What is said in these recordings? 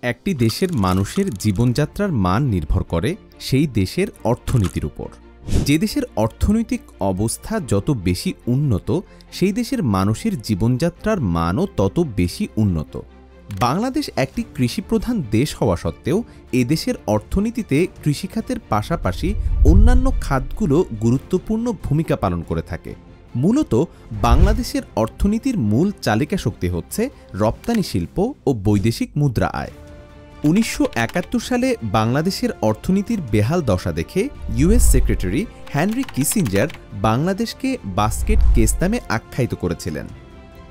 একটি দেশের মানুষের জীবনযাত্রার মান নির্ভর করে সেই দেশের অর্থনীতির উপর। যে দেশের অর্থনৈতিক অবস্থা যত বেশি উন্নত, সেই দেশের মানুষের জীবনযাত্রার মানও তত বেশি উন্নত। বাংলাদেশ একটি কৃষিপ্রধান দেশ হওয়া সত্ত্বেও এদেশের অর্থনীতিতে কৃষিখাতের পাশাপাশি অন্যান্য খাতগুলো গুরুত্বপূর্ণ ভূমিকা পালন করে থাকে। মূলত বাংলাদেশের অর্থনীতির মূল চালিকা শক্তি হচ্ছে রপ্তানি শিল্প ও বৈদেশিক মুদ্রা আয়। ১৯৭১ সালে বাংলাদেশের অর্থনীতির বেহাল দশা দেখে ইউএস সেক্রেটারি হেনরি কিসিঞ্জার বাংলাদেশকে বাস্কেট কেস নামে আখ্যায়িত করেছিলেন।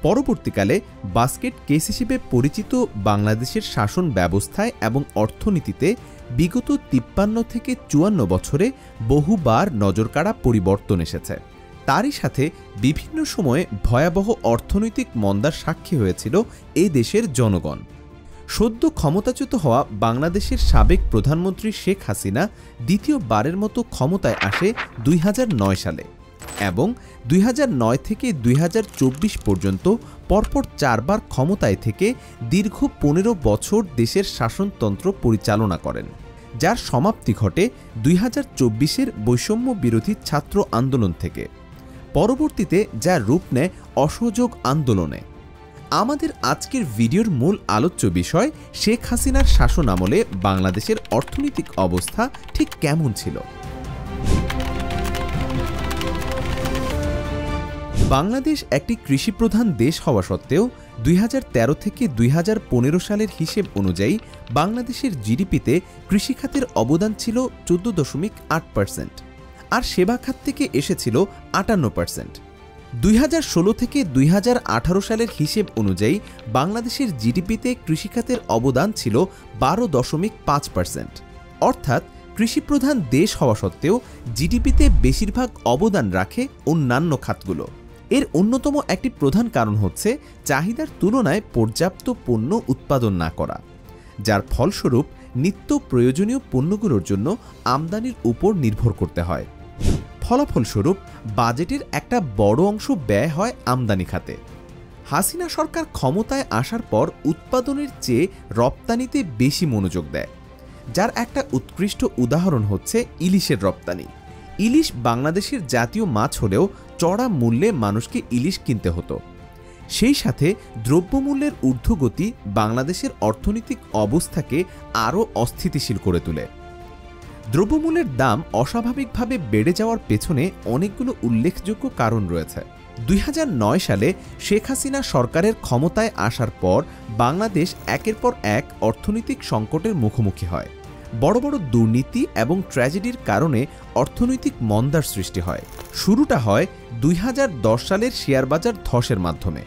পরবর্তীকালে বাস্কেট কেস হিসেবে পরিচিত বাংলাদেশের শাসন ব্যবস্থায় এবং অর্থনীতিতে বিগত ৫৩ থেকে ৫৪ বছরে বহুবার নজরকাড়া পরিবর্তন এসেছে। তারই সাথে বিভিন্ন সময়ে ভয়াবহ অর্থনৈতিক মন্দার সাক্ষী হয়েছিল এই দেশের জনগণ। সদ্য ক্ষমতাচ্যুত হওয়া বাংলাদেশের সাবেক প্রধানমন্ত্রী শেখ হাসিনা দ্বিতীয়বারের মতো ক্ষমতায় আসে ২০০৯ সালে এবং ২০০৯ থেকে ২০২৪ পর্যন্ত পরপর ৪ বার ক্ষমতায় থেকে দীর্ঘ ১৫ বছর দেশের শাসনতন্ত্র পরিচালনা করেন, যার সমাপ্তি ঘটে ২০২৪-এর বৈষম্য বিরোধী ছাত্র আন্দোলন থেকে। পরবর্তীতে যা রূপ নেয় অসহযোগ আন্দোলনে। আমাদের আজকের ভিডিওর মূল আলোচ্য বিষয় শেখ হাসিনার শাসন আমলে বাংলাদেশের অর্থনৈতিক অবস্থা ঠিক কেমন ছিল। বাংলাদেশ একটি কৃষিপ্রধান দেশ হওয়া সত্ত্বেও ২০১৩ থেকে ২০১৫ সালের হিসেব অনুযায়ী বাংলাদেশের জিডিপিতে কৃষিখাতের অবদান ছিল ১৪.৮%, আর সেবা খাত থেকে এসেছিল ৫৮%। ২০১৬ থেকে ২০১৮ সালের হিসেব অনুযায়ী বাংলাদেশের জিডিপিতে কৃষিখাতের অবদান ছিল ১২.৫%। অর্থাৎ কৃষিপ্রধান দেশ হওয়া সত্ত্বেও জিডিপিতে বেশিরভাগ অবদান রাখে অন্যান্য খাতগুলো। এর অন্যতম একটি প্রধান কারণ হচ্ছে চাহিদার তুলনায় পর্যাপ্ত পণ্য উৎপাদন না করা, যার ফলস্বরূপ নিত্য প্রয়োজনীয় পণ্যগুলোর জন্য আমদানির উপর নির্ভর করতে হয়। ফলাফলস্বরূপ বাজেটের একটা বড় অংশ ব্যয় হয় আমদানি খাতে। হাসিনা সরকার ক্ষমতায় আসার পর উৎপাদনের চেয়ে রপ্তানিতে বেশি মনোযোগ দেয়, যার একটা উৎকৃষ্ট উদাহরণ হচ্ছে ইলিশের রপ্তানি। ইলিশ বাংলাদেশের জাতীয় মাছ হলেও চড়া মূল্যে মানুষকে ইলিশ কিনতে হতো। সেই সাথে দ্রব্যমূল্যের ঊর্ধ্বগতি বাংলাদেশের অর্থনৈতিক অবস্থাকে আরও অস্থিতিশীল করে তোলে। দ্রব্যমূল্যের দাম অস্বাভাবিকভাবে বেড়ে যাওয়ার পেছনে অনেকগুলো উল্লেখযোগ্য কারণ রয়েছে। ২০০৯ সালে শেখ হাসিনা সরকারের ক্ষমতায় আসার পর বাংলাদেশ একের পর এক অর্থনৈতিক সংকটের মুখোমুখি হয়। বড় বড় দুর্নীতি এবং ট্র্যাজেডির কারণে অর্থনৈতিক মন্দার সৃষ্টি হয়। শুরুটা হয় ২০১০ সালের শেয়ারবাজার ধসের মাধ্যমে।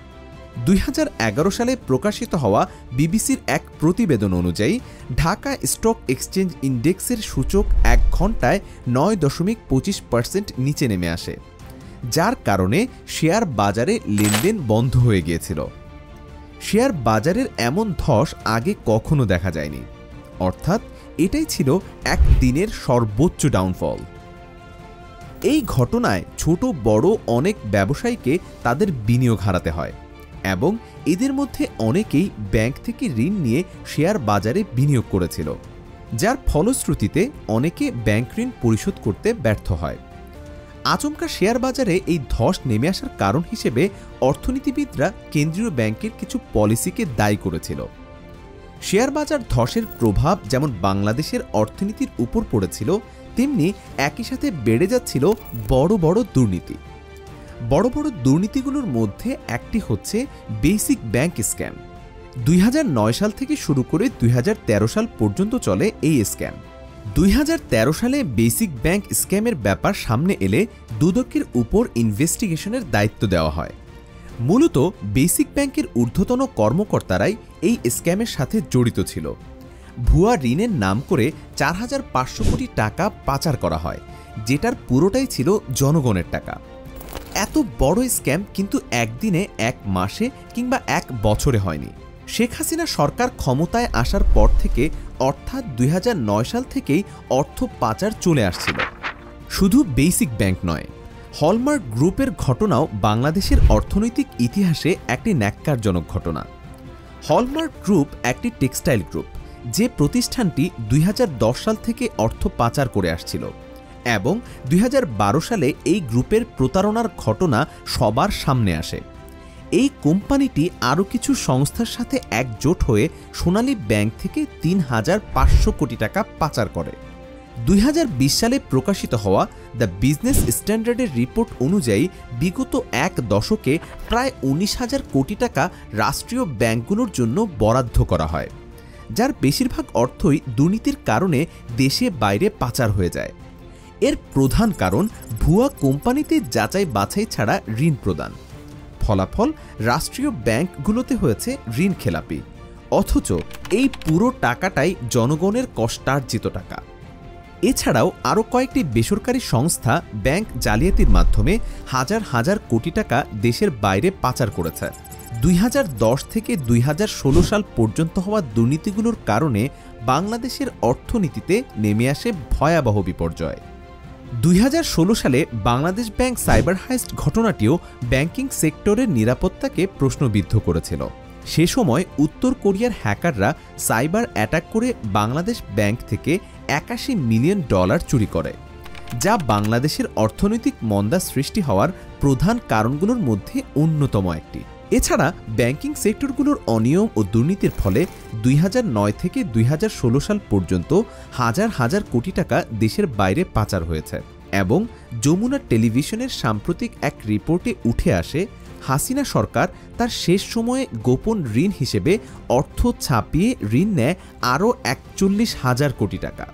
২০১১ সালে প্রকাশিত হওয়া বিবিসির এক প্রতিবেদন অনুযায়ী ঢাকা স্টক এক্সচেঞ্জ ইন্ডেক্সের সূচক ১ ঘণ্টায় ৯.২৫% নিচে নেমে আসে, যার কারণে শেয়ার বাজারে লেনদেন বন্ধ হয়ে গিয়েছিল। শেয়ার বাজারের এমন ধস আগে কখনো দেখা যায়নি, অর্থাৎ এটাই ছিল এক দিনের সর্বোচ্চ ডাউনফল। এই ঘটনায় ছোট বড় অনেক ব্যবসায়ীকে তাদের বিনিয়োগ হারাতে হয় এবং এদের মধ্যে অনেকেই ব্যাংক থেকে ঋণ নিয়ে শেয়ার বাজারে বিনিয়োগ করেছিল, যার ফলশ্রুতিতে অনেকে ব্যাংক ঋণ পরিশোধ করতে ব্যর্থ হয়। আচমকা শেয়ার বাজারে এই ধস নেমে আসার কারণ হিসেবে অর্থনীতিবিদরা কেন্দ্রীয় ব্যাংকের কিছু পলিসিকে দায়ী করেছিল। শেয়ার বাজার ধসের প্রভাব যেমন বাংলাদেশের অর্থনীতির উপর পড়েছিল, তেমনি একই সাথে বেড়ে যাচ্ছিল বড় বড় দুর্নীতি। বড় বড় দুর্নীতিগুলোর মধ্যে একটি হচ্ছে বেসিক ব্যাংক স্ক্যাম। ২০০৯ সাল থেকে শুরু করে ২০১৩ সাল পর্যন্ত চলে এই স্ক্যাম। ২০১৩ সালে বেসিক ব্যাংক স্ক্যামের ব্যাপার সামনে এলে দুদকের উপর ইনভেস্টিগেশনের দায়িত্ব দেওয়া হয়। মূলত বেসিক ব্যাংকের ঊর্ধ্বতন কর্মকর্তারাই এই স্ক্যামের সাথে জড়িত ছিল। ভুয়া ঋণের নাম করে ৪৫০০ কোটি টাকা পাচার করা হয়, যেটার পুরোটাই ছিল জনগণের টাকা। এত বড় স্ক্যাম কিন্তু একদিনে, এক মাসে কিংবা এক বছরে হয়নি। শেখ হাসিনা সরকার ক্ষমতায় আসার পর থেকে, অর্থাৎ ২০০৯ সাল থেকেই অর্থ পাচার চলে আসছিল। শুধু বেসিক ব্যাংক নয়, হলমার্ক গ্রুপের ঘটনাও বাংলাদেশের অর্থনৈতিক ইতিহাসে একটি ন্যাক্কারজনক ঘটনা। হলমার্ক গ্রুপ একটি টেক্সটাইল গ্রুপ, যে প্রতিষ্ঠানটি 2010 সাল থেকে অর্থ পাচার করে আসছিল এবং 2012 সালে এই গ্রুপের প্রতারণার ঘটনা সবার সামনে আসে। এই কোম্পানিটি আরও কিছু সংস্থার সাথে একজোট হয়ে সোনালী ব্যাংক থেকে 3,500 কোটি টাকা পাচার করে। 2020 সালে প্রকাশিত হওয়া দ্য বিজনেস স্ট্যান্ডার্ডের রিপোর্ট অনুযায়ী বিগত এক দশকে প্রায় 19,000 কোটি টাকা রাষ্ট্রীয় ব্যাংকগুলোর জন্য বরাদ্দ করা হয়, যার বেশিরভাগ অর্থই দুর্নীতির কারণে দেশে বাইরে পাচার হয়ে যায়। এর প্রধান কারণ ভুয়া কোম্পানিতে যাচাই বাছাই ছাড়া ঋণ প্রদান। ফলাফল, রাষ্ট্রীয় ব্যাংকগুলোতে হয়েছে ঋণ খেলাপি, অথচ এই পুরো টাকাটাই জনগণের কষ্টার্জিত টাকা। এছাড়াও আরও কয়েকটি বেসরকারি সংস্থা ব্যাংক জালিয়াতির মাধ্যমে হাজার হাজার কোটি টাকা দেশের বাইরে পাচার করেছে। 2010 থেকে 2016 সাল পর্যন্ত হওয়া দুর্নীতিগুলোর কারণে বাংলাদেশের অর্থনীতিতে নেমে আসে ভয়াবহ বিপর্যয়। 2016 সালে বাংলাদেশ ব্যাংক সাইবার হাইস্ট ঘটনাটিও ব্যাংকিং সেক্টরের নিরাপত্তাকে প্রশ্নবিদ্ধ করেছিল। সে সময় উত্তর কোরিয়ার হ্যাকাররা সাইবার অ্যাটাক করে বাংলাদেশ ব্যাংক থেকে $81 মিলিয়ন চুরি করে, যা বাংলাদেশের অর্থনৈতিক মন্দা সৃষ্টি হওয়ার প্রধান কারণগুলোর মধ্যে অন্যতম একটি। এছাড়া ব্যাংকিং সেক্টরগুলোর অনিয়ম ও দুর্নীতির ফলে 2009 থেকে 2016 সাল পর্যন্ত হাজার হাজার কোটি টাকা দেশের বাইরে পাচার হয়েছে এবং যমুনা টেলিভিশনের সাম্প্রতিক এক রিপোর্টে উঠে আসে হাসিনা সরকার তার শেষ সময়ে গোপন ঋণ হিসেবে অর্থ ছাপিয়ে ঋণ নেয় আরও 41,000 কোটি টাকা,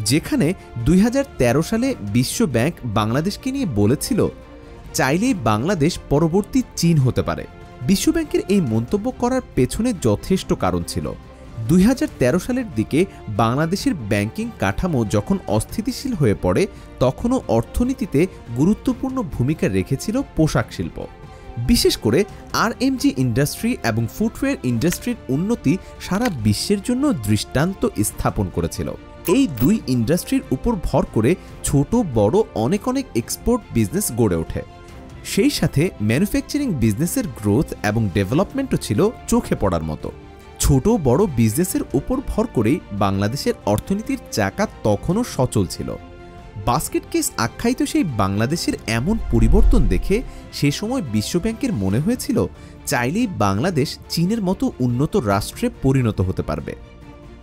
যেখানে 2013 সালে বিশ্ব ব্যাংক বাংলাদেশকে নিয়ে বলেছিল চাইলেই বাংলাদেশ পরবর্তী চীন হতে পারে। বিশ্বব্যাংকের এই মন্তব্য করার পেছনে যথেষ্ট কারণ ছিল। 2013 সালের দিকে বাংলাদেশের ব্যাংকিং কাঠামো যখন অস্থিতিশীল হয়ে পড়ে, তখনও অর্থনীতিতে গুরুত্বপূর্ণ ভূমিকা রেখেছিল পোশাক শিল্প। বিশেষ করে আরএমজি ইন্ডাস্ট্রি এবং ফুটওয়্যার ইন্ডাস্ট্রির উন্নতি সারা বিশ্বের জন্য দৃষ্টান্ত স্থাপন করেছিল। এই দুই ইন্ডাস্ট্রির উপর ভর করে ছোট বড় অনেক এক্সপোর্ট বিজনেস গড়ে ওঠে। সেই সাথে ম্যানুফ্যাকচারিং বিজনেসের গ্রোথ এবং ডেভেলপমেন্টও ছিল চোখে পড়ার মতো। ছোট বড় বিজনেসের উপর ভর করেই বাংলাদেশের অর্থনীতির চাকা তখনও সচল ছিল। বাস্কেট কেস আখ্যায়িত সেই বাংলাদেশের এমন পরিবর্তন দেখে সে সময় বিশ্বব্যাংকের মনে হয়েছিল চাইলেই বাংলাদেশ চীনের মতো উন্নত রাষ্ট্রে পরিণত হতে পারবে।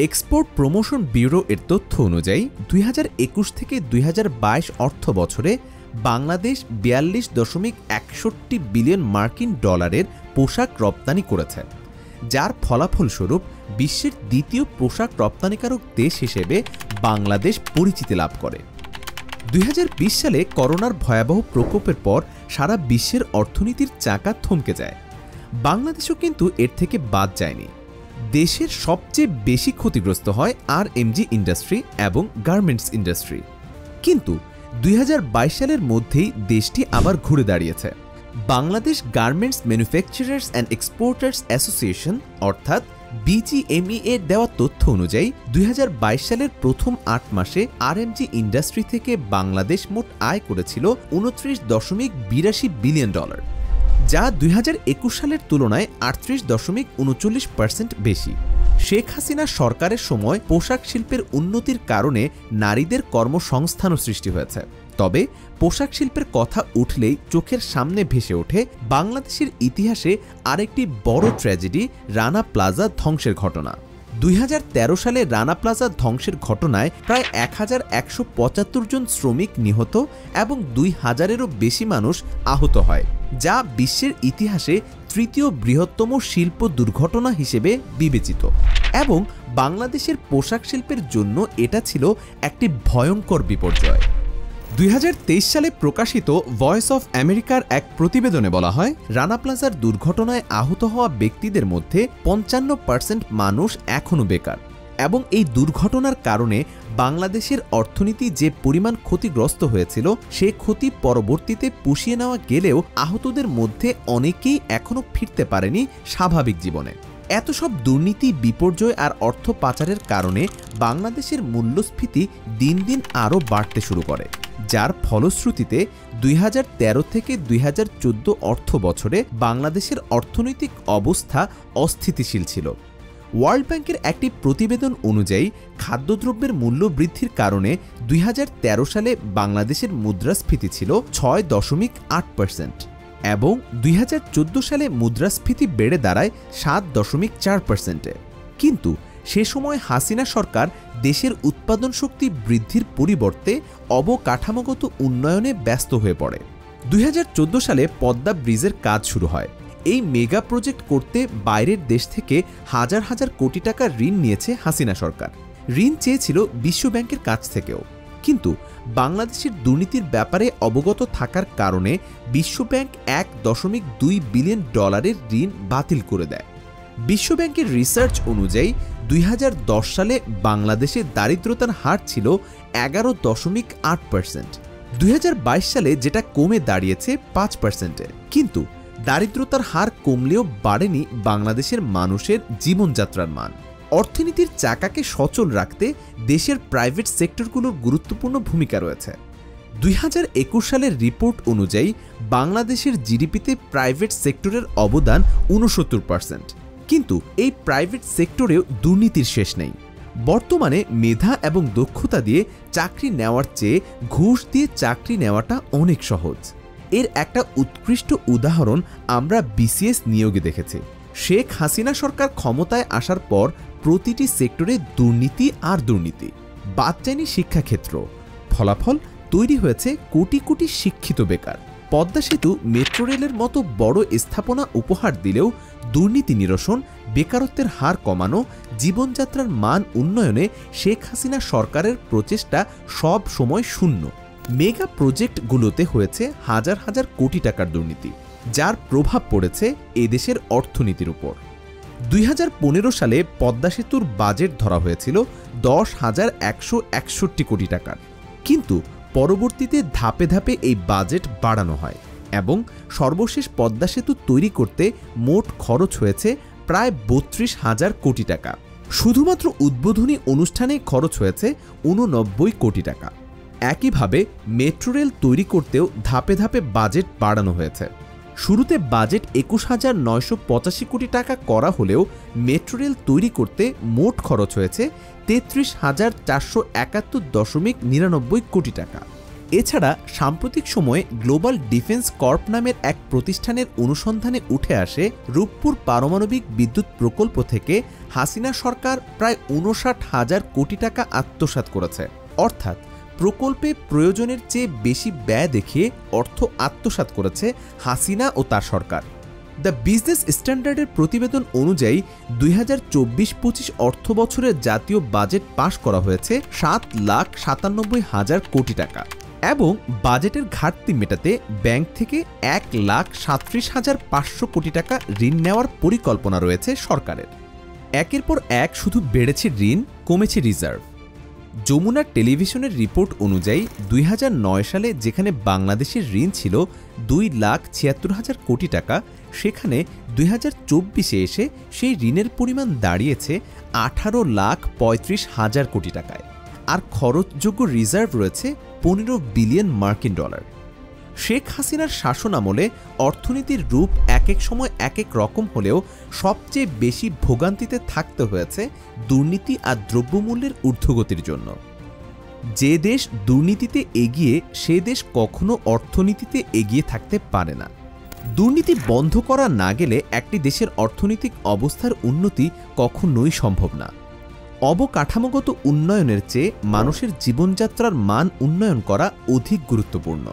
এক্সপোর্ট প্রমোশন ব্যুরো এর তথ্য অনুযায়ী 2021 থেকে 2022 অর্থ বছরে বাংলাদেশ 42.61 বিলিয়ন মার্কিন ডলারের পোশাক রপ্তানি করেছে, যার ফলাফলস্বরূপ বিশ্বের দ্বিতীয় পোশাক রপ্তানিকারক দেশ হিসেবে বাংলাদেশ পরিচিতি লাভ করে। 2020 সালে করোনার ভয়াবহ প্রকোপের পর সারা বিশ্বের অর্থনীতির চাকা থমকে যায়। বাংলাদেশও কিন্তু এর থেকে বাদ যায়নি। দেশের সবচেয়ে বেশি ক্ষতিগ্রস্ত হয় আরএমজি ইন্ডাস্ট্রি এবং গার্মেন্টস ইন্ডাস্ট্রি। কিন্তু 2022 সালের মধ্যেই দেশটি আবার ঘুরে দাঁড়িয়েছে। Bangladesh garments manufacturers and exporters association অর্থাৎ বিজিএমই এর দেওয়া তথ্য অনুযায়ী 2022 সালের প্রথম 8 মাসে আরএমজি ইন্ডাস্ট্রি থেকে বাংলাদেশ মোট আয় করেছিল $29.82 বিলিয়ন, যা 2021 সালের তুলনায় 38.39% বেশি। শেখ হাসিনা সরকারের সময় পোশাক শিল্পের উন্নতির কারণে নারীদের কর্মসংস্থানও সৃষ্টি হয়েছে। তবে পোশাক শিল্পের কথা উঠলেই চোখের সামনে ভেসে ওঠে বাংলাদেশের ইতিহাসে আরেকটি বড় ট্র্যাজেডি, রানা প্লাজা ধ্বংসের ঘটনা। 2013 সালে রানা প্লাজা ধ্বংসের ঘটনায় প্রায় 1175 জন শ্রমিক নিহত এবং 2000-এরও বেশি মানুষ আহত হয়, যা বিশ্বের ইতিহাসে তৃতীয় বৃহত্তম শিল্প দুর্ঘটনা হিসেবে বিবেচিত এবং বাংলাদেশের পোশাক শিল্পের জন্য এটা ছিল একটি ভয়ঙ্কর বিপর্যয়। 2023 সালে প্রকাশিত ভয়েস অফ আমেরিকার এক প্রতিবেদনে বলা হয়, রানা প্লাজার দুর্ঘটনায় আহত হওয়া ব্যক্তিদের মধ্যে 55% মানুষ এখনও বেকার এবং এই দুর্ঘটনার কারণে বাংলাদেশের অর্থনীতি যে পরিমাণ ক্ষতিগ্রস্ত হয়েছিল সে ক্ষতি পরবর্তীতে পুষিয়ে নেওয়া গেলেও আহতদের মধ্যে অনেকেই এখনও ফিরতে পারেনি স্বাভাবিক জীবনে। এত সব দুর্নীতি, বিপর্যয় আর অর্থ পাচারের কারণে বাংলাদেশের মূল্যস্ফীতি দিন দিন আরও বাড়তে শুরু করে, যার ফলশ্রুতিতে 2013 থেকে 2014 অর্থ বছরে বাংলাদেশের অর্থনৈতিক অবস্থা অস্থিতিশীল ছিল। ওয়ার্ল্ড ব্যাংকের একটি প্রতিবেদন অনুযায়ী খাদ্যদ্রব্যের মূল্য বৃদ্ধির কারণে 2013 সালে বাংলাদেশের মুদ্রাস্ফীতি ছিল 6.8% এবং 2014 সালে মুদ্রাস্ফীতি বেড়ে দাঁড়ায় 7.4%-এ। কিন্তু সে সময় হাসিনা সরকার দেশের উৎপাদন শক্তি বৃদ্ধির পরিবর্তে অবকাঠামোগত উন্নয়নে ব্যস্ত হয়ে পড়ে। 2014 সালে পদ্মা ব্রিজের কাজ শুরু হয়। এই মেগা প্রজেক্ট করতে বাইরের দেশ থেকে হাজার হাজার কোটি টাকা ঋণ নিয়েছে হাসিনা সরকার। ঋণ চেয়েছিল বিশ্বব্যাংকের কাছ থেকেও, কিন্তু বাংলাদেশের দুর্নীতির ব্যাপারে অবগত থাকার কারণে বিশ্বব্যাংক $1.2 বিলিয়ন ঋণ বাতিল করে দেয়। বিশ্বব্যাংকের রিসার্চ অনুযায়ী 2010 সালে বাংলাদেশে দারিদ্রতার হার ছিল 11.8%। 2022 সালে যেটা কমে দাঁড়িয়েছে 5%-এ। কিন্তু দারিদ্রতার হার কমলেও বাড়েনি বাংলাদেশের মানুষের জীবনযাত্রার মান। অর্থনীতির চাকাকে সচল রাখতে দেশের প্রাইভেট সেক্টরগুলোর গুরুত্বপূর্ণ ভূমিকা রয়েছে। 2021 সালের রিপোর্ট অনুযায়ী বাংলাদেশের জিডিপিতে প্রাইভেট সেক্টরের অবদান 69%। কিন্তু এই প্রাইভেট সেক্টরেও দুর্নীতির শেষ নেই। বর্তমানে মেধা এবং দক্ষতা দিয়ে চাকরি নেওয়ার চেয়ে ঘুষ দিয়ে চাকরি নেওয়াটা অনেক সহজ। এর একটা উৎকৃষ্ট উদাহরণ আমরা বিসিএস নিয়োগে দেখেছি। শেখ হাসিনা সরকার ক্ষমতায় আসার পর প্রতিটি সেক্টরে দুর্নীতি আর দুর্নীতি। বাদ যায়নি শিক্ষাক্ষেত্র। ফলাফল তৈরি হয়েছে কোটি কোটি শিক্ষিত বেকার। পদ্মা সেতু, মেট্রো রেলের মতো বড় স্থাপনা উপহার দিলেও দুর্নীতি নিরসন, বেকারত্বের হার কমানো, জীবনযাত্রার মান উন্নয়নে শেখ হাসিনা সরকারের প্রচেষ্টা সব সময় শূন্য। মেগা প্রজেক্টগুলোতে হয়েছে হাজার হাজার কোটি টাকার দুর্নীতি, যার প্রভাব পড়েছে এদেশের অর্থনীতির উপর। 2015 সালে পদ্মা সেতুর বাজেট ধরা হয়েছিল 10,161 কোটি টাকার, কিন্তু পরবর্তীতে ধাপে ধাপে এই বাজেট বাড়ানো হয় এবং সর্বশেষ পদ্মা সেতু তৈরি করতে মোট খরচ হয়েছে প্রায় 32,000 কোটি টাকা। শুধুমাত্র উদ্বোধনী অনুষ্ঠানে খরচ হয়েছে 89 কোটি টাকা। একইভাবে মেট্রো রেল তৈরি করতেও ধাপে ধাপে বাজেট বাড়ানো হয়েছে। শুরুতে বাজেট 21,985 কোটি টাকা করা হলেও মেট্রো রেল তৈরি করতে মোট খরচ হয়েছে 33,471.99 কোটি টাকা। এছাড়া সাম্প্রতিক সময়ে গ্লোবাল ডিফেন্স কর্প নামের এক প্রতিষ্ঠানের অনুসন্ধানে উঠে আসে রূপপুর পারমাণবিক বিদ্যুৎ প্রকল্প থেকে হাসিনা সরকার প্রায় 59,000 কোটি টাকা আত্মসাৎ করেছে। অর্থাৎ প্রকল্পে প্রয়োজনের চেয়ে বেশি ব্যয় দেখিয়ে অর্থ আত্মসাৎ করেছে হাসিনা ও তার সরকার। দ্য বিজনেস স্ট্যান্ডার্ডের প্রতিবেদন অনুযায়ী 2024-25 অর্থ বছরের জাতীয় বাজেট পাশ করা হয়েছে 7,97,000 কোটি টাকা এবং বাজেটের ঘাটতি মেটাতে ব্যাংক থেকে 1,37,500 কোটি টাকা ঋণ নেওয়ার পরিকল্পনা রয়েছে সরকারের। একের পর এক শুধু বেড়েছে ঋণ, কমেছে রিজার্ভ। যমুনা টেলিভিশনের রিপোর্ট অনুযায়ী 2009 সালে যেখানে বাংলাদেশের ঋণ ছিল 2,76,000 কোটি টাকা, সেখানে 2024-এ এসে সেই ঋণের পরিমাণ দাঁড়িয়েছে 18,35,000 কোটি টাকায়, আর খরচযোগ্য রিজার্ভ রয়েছে 15 বিলিয়ন মার্কিন ডলার। শেখ হাসিনার শাসন আমলে অর্থনীতির রূপ এক এক সময় এক এক রকম হলেও সবচেয়ে বেশি ভোগান্তিতে থাকতে হয়েছে দুর্নীতি আর দ্রব্যমূল্যের ঊর্ধ্বগতির জন্য। যে দেশ দুর্নীতিতে এগিয়ে, সে দেশ কখনো অর্থনীতিতে এগিয়ে থাকতে পারে না। দুর্নীতি বন্ধ করা না গেলে একটি দেশের অর্থনৈতিক অবস্থার উন্নতি কখনোই সম্ভব না। অবকাঠামোগত উন্নয়নের চেয়ে মানুষের জীবনযাত্রার মান উন্নয়ন করা অধিক গুরুত্বপূর্ণ।